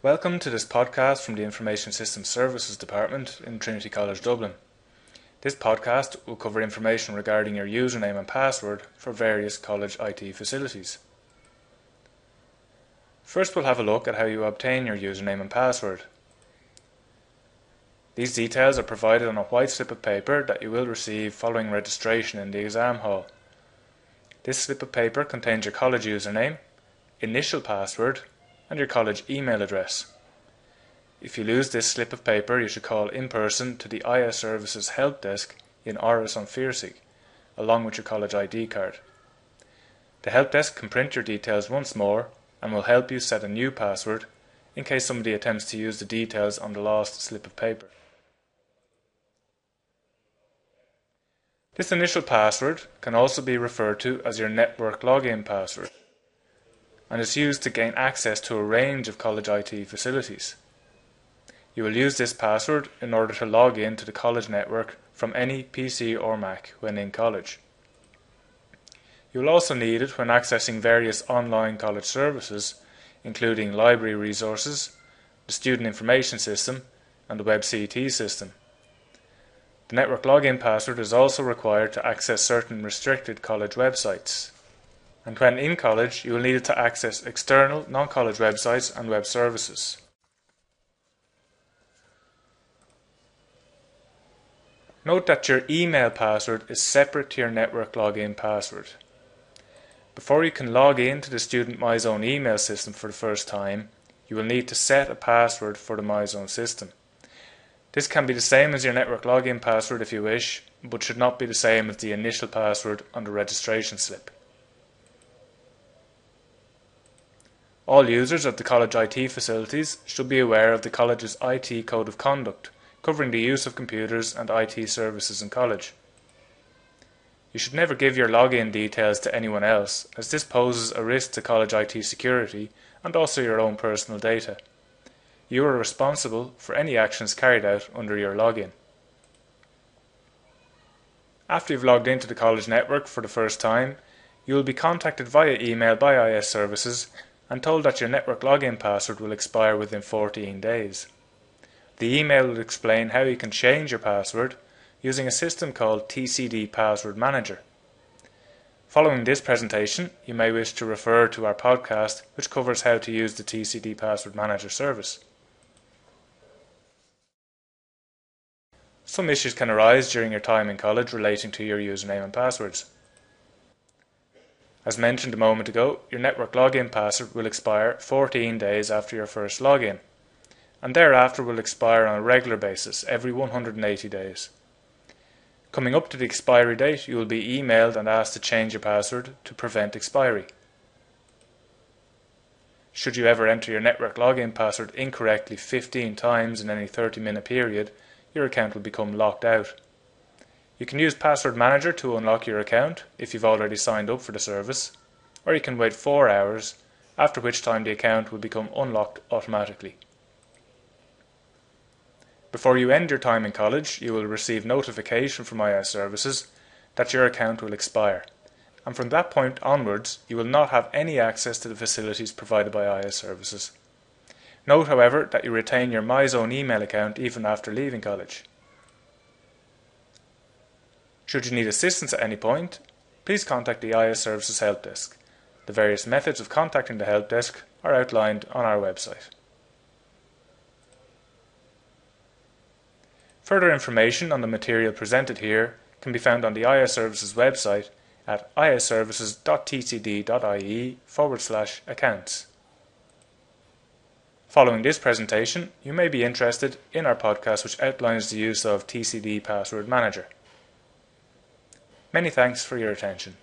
Welcome to this podcast from the Information Systems Services Department in Trinity College Dublin. This podcast will cover information regarding your username and password for various college IT facilities. First, we'll have a look at how you obtain your username and password. These details are provided on a white slip of paper that you will receive following registration in the exam hall. This slip of paper contains your college username, initial password, and your college email address. If you lose this slip of paper, you should call in person to the IS Services Help Desk in Áras an Phiarsaigh, along with your college ID card. The Help Desk can print your details once more and will help you set a new password in case somebody attempts to use the details on the lost slip of paper. This initial password can also be referred to as your network login password and is used to gain access to a range of college IT facilities. You will use this password in order to log in to the college network from any PC or Mac when in college. You will also need it when accessing various online college services, including library resources, the Student Information System, and the WebCT system. The network login password is also required to access certain restricted college websites. And when in college, you will need it to access external non-college websites and web services. Note that your email password is separate to your network login password. Before you can log in to the Student MyZone email system for the first time, you will need to set a password for the MyZone system. This can be the same as your network login password if you wish, but should not be the same as the initial password on the registration slip. All users of the college IT facilities should be aware of the college's IT Code of Conduct, covering the use of computers and IT services in college. You should never give your login details to anyone else, as this poses a risk to college IT security and also your own personal data. You are responsible for any actions carried out under your login. After you've logged into the college network for the first time, you will be contacted via email by IS Services and told that your network login password will expire within 14 days. The email will explain how you can change your password using a system called TCD Password Manager. Following this presentation, you may wish to refer to our podcast, which covers how to use the TCD Password Manager service. Some issues can arise during your time in college relating to your username and passwords. As mentioned a moment ago, your network login password will expire 14 days after your first login, and thereafter will expire on a regular basis every 180 days. Coming up to the expiry date, you will be emailed and asked to change your password to prevent expiry. Should you ever enter your network login password incorrectly 15 times in any 30-minute period, your account will become locked out. You can use Password Manager to unlock your account if you've already signed up for the service, or you can wait 4 hours, after which time the account will become unlocked automatically. Before you end your time in college, you will receive notification from IS Services that your account will expire, and from that point onwards, you will not have any access to the facilities provided by IS Services. Note, however, that you retain your MyZone email account even after leaving college. Should you need assistance at any point, please contact the IS Services Help Desk. The various methods of contacting the Help Desk are outlined on our website. Further information on the material presented here can be found on the IS Services website at isservices.tcd.ie/accounts. Following this presentation, you may be interested in our podcast which outlines the use of TCD Password Manager. Many thanks for your attention.